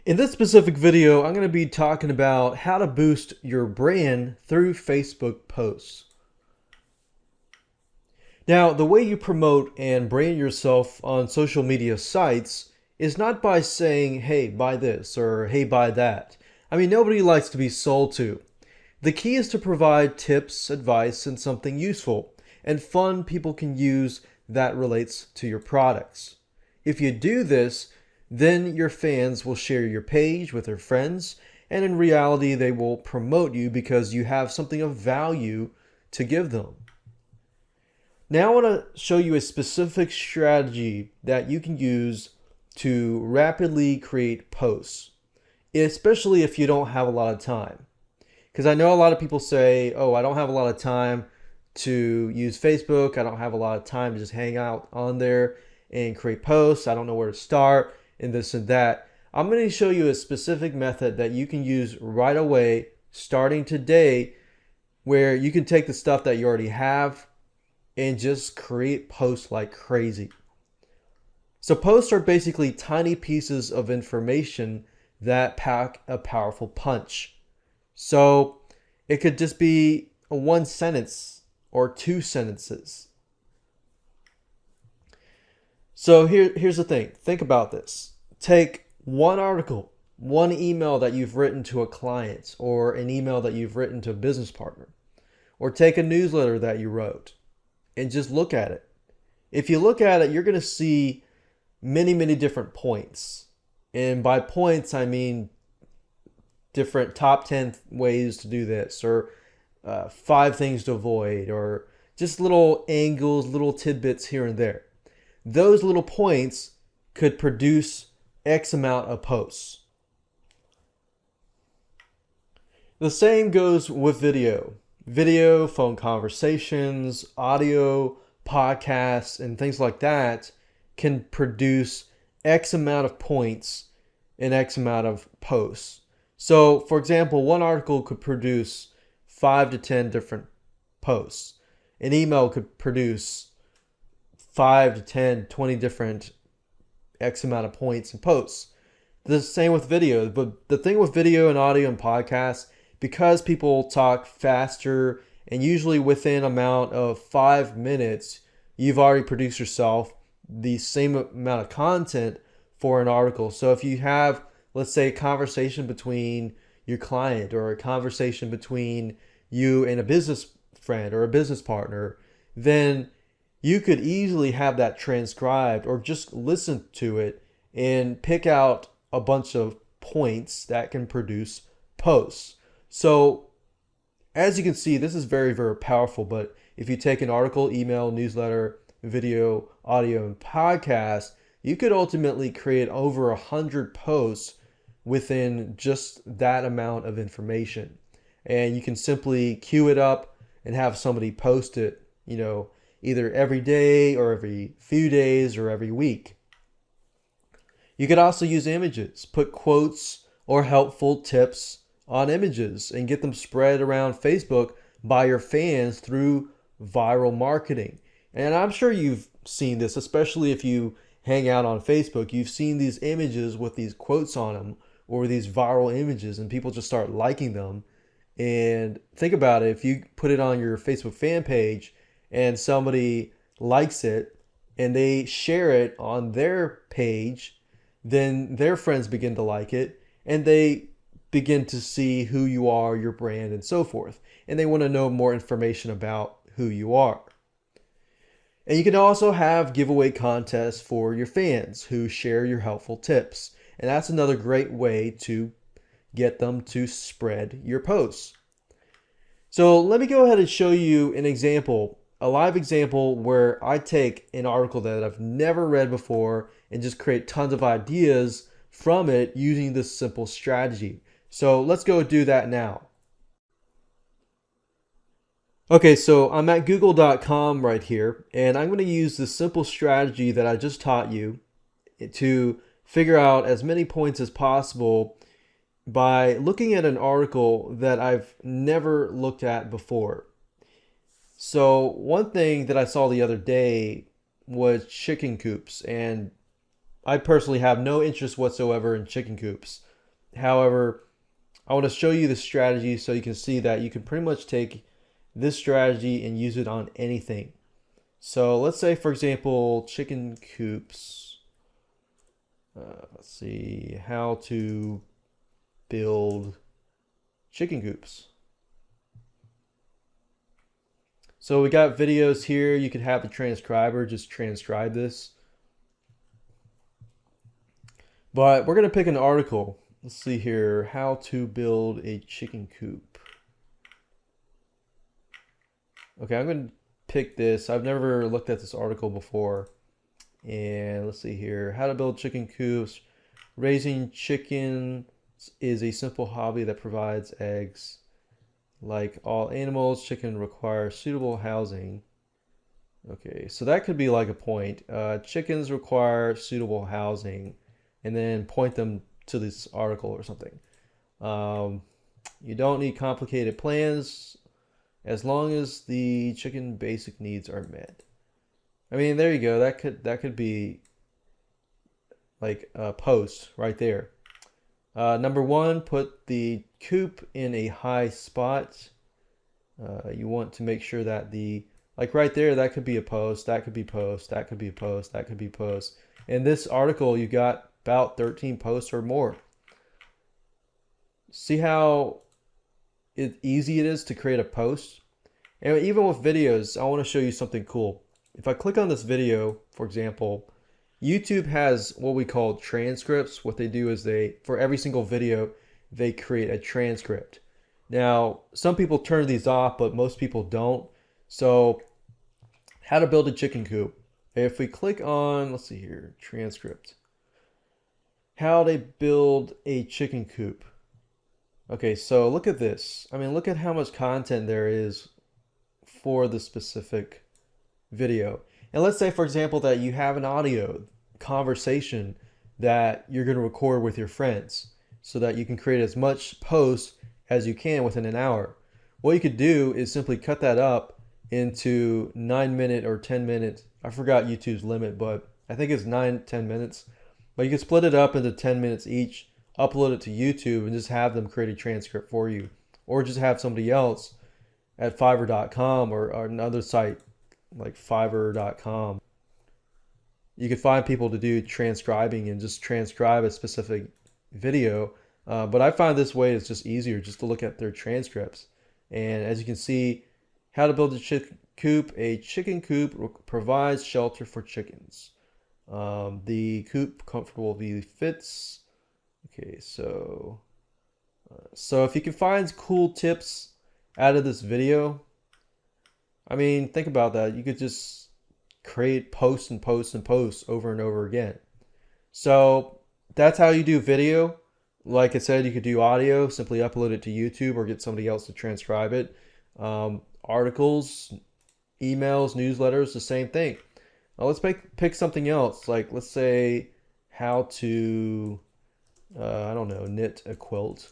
In this specific video, I'm going to be talking about how to boost your brand through Facebook posts. Now, the way you promote and brand yourself on social media sites is not by saying, hey, buy this or hey, buy that. I mean, nobody likes to be sold to. The key is to provide tips, advice, and something useful and fun people can use that relates to your products. If you do this, then your fans will share your page with their friends, and in reality, they will promote you because you have something of value to give them. Now I want to show you a specific strategy that you can use to rapidly create posts, especially if you don't have a lot of time. Because I know a lot of people say, oh, I don't have a lot of time to use Facebook. I don't have a lot of time to just hang out on there and create posts. I don't know where to start and this and that. I'm going to show you a specific method that you can use right away, starting today, where you can take the stuff that you already have and just create posts like crazy. So posts are basically tiny pieces of information that pack a powerful punch. So it could just be a one sentence or two sentences. So here's the thing. Think about this. Take one article, one email that you've written to a client or an email that you've written to a business partner, or take a newsletter that you wrote and just look at it. If you look at it, you're going to see many different points. And by points, I mean different top 10 ways to do this, or 5 things to avoid, or just little angles, little tidbits here and there. Those little points could produce X amount of posts. The same goes with video. Video, phone conversations, audio, podcasts, and things like that can produce X amount of points and X amount of posts. So, for example, one article could produce 5 to 10 different posts. An email could produce 5 to 10, 20 different X amount of points and posts. The same with video. But the thing with video and audio and podcasts, because people talk faster and usually within an amount of 5 minutes, you've already produced yourself the same amount of content for an article. So if you have, let's say, a conversation between your client or a conversation between you and a business friend or a business partner, then you could easily have that transcribed or just listen to it and pick out a bunch of points that can produce posts. So as you can see, this is very powerful. But if you take an article, email, newsletter, video, audio, and podcast, you could ultimately create over 100 posts within just that amount of information. And you can simply queue it up and have somebody post it, either every day or every few days or every week. You could also use images, put quotes or helpful tips on images and get them spread around Facebook by your fans through viral marketing. And I'm sure you've seen this, especially if you hang out on Facebook. You've seen these images with these quotes on them or these viral images, and people just start liking them. And think about it, if you put it on your Facebook fan page and somebody likes it and they share it on their page, then their friends begin to like it and they begin to see who you are, your brand, and so forth. And they want to know more information about who you are. And you can also have giveaway contests for your fans who share your helpful tips. And that's another great way to get them to spread your posts. So let me go ahead and show you an example, a live example where I take an article that I've never read before and just create tons of ideas from it using this simple strategy. So let's go do that now. Okay, so I'm at google.com right here, and I'm going to use the simple strategy that I just taught you to figure out as many points as possible by looking at an article that I've never looked at before. So one thing that I saw the other day was chicken coops, and I personally have no interest whatsoever in chicken coops. However, I want to show you the strategy so you can see that you can pretty much take this strategy and use it on anything. So let's say, for example, chicken coops. Let's see how to build chicken coops. So we got videos here. You could have the transcriber just transcribe this. But we're going to pick an article. Let's see here, how to build a chicken coop. Okay, I'm going to pick this. I've never looked at this article before. And let's see here, how to build chicken coops. Raising chicken is a simple hobby that provides eggs. Like all animals, chicken requires suitable housing. Okay, so that could be like a point. Chickens require suitable housing, and then point them to this article or something. You don't need complicated plans as long as the chicken basic needs are met. I mean, there you go. That could be like a post right there. Number one, put the coop in a high spot. You want to make sure that like right there, that could be a post, that could be post, that could be a post, that could be post. In this article, you got about 13 posts or more. See how easy it is to create a post? And even with videos, I want to show you something cool. If I click on this video, for example, YouTube has what we call transcripts. What they do is for every single video, they create a transcript. Now, some people turn these off, but most people don't. So, how to build a chicken coop. If we click on, let's see here, transcript. How they build a chicken coop. Okay, so look at this. I mean, look at how much content there is for the specific video. And let's say, for example, that you have an audio conversation that you're going to record with your friends so that you can create as much post as you can within an hour. What you could do is simply cut that up into 9-minute or 10-minute. I forgot YouTube's limit, but I think it's 9-10 minutes. But you can split it up into 10 minutes each, upload it to YouTube, and just have them create a transcript for you. Or just have somebody else at Fiverr.com or another site like Fiverr.com. You could find people to do transcribing and just transcribe a specific video. But I find this way is just easier just to look at their transcripts. And as you can see, how to build a chicken coop. A chicken coop provides shelter for chickens. The coop comfortably fits. Okay, so if you can find cool tips out of this video, I mean, think about that. You could just create posts and posts and posts over and over again. So that's how you do video. Like I said, you could do audio, simply upload it to YouTube or get somebody else to transcribe it. Articles, emails, newsletters, the same thing. Now let's pick something else. Like let's say how to, I don't know, knit a quilt.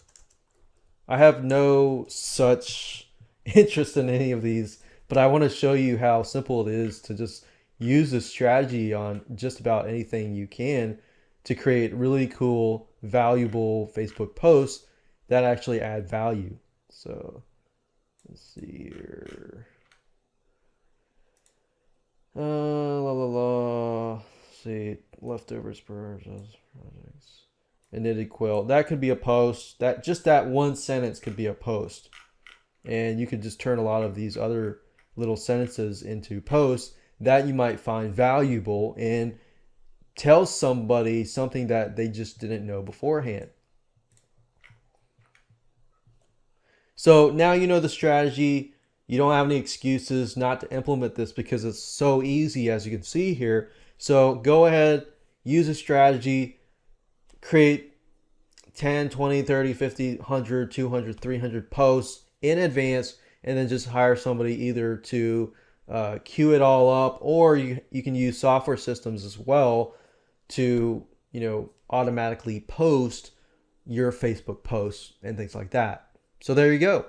I have no such interest in any of these, but I want to show you how simple it is to just use this strategy on just about anything you can to create really cool, valuable Facebook posts that actually add value. So let's see here. Let's see, leftovers projects. A knitted quilt. That could be a post. That one sentence could be a post. And you could just turn a lot of these other little sentences into posts that you might find valuable and tell somebody something that they just didn't know beforehand. So now you know the strategy. You don't have any excuses not to implement this because it's so easy, as you can see here. So go ahead, use a strategy, create 10, 20, 30, 50, 100, 200, 300 posts in advance, and then just hire somebody either to queue it all up, or you can use software systems as well to, automatically post your Facebook posts and things like that. So there you go.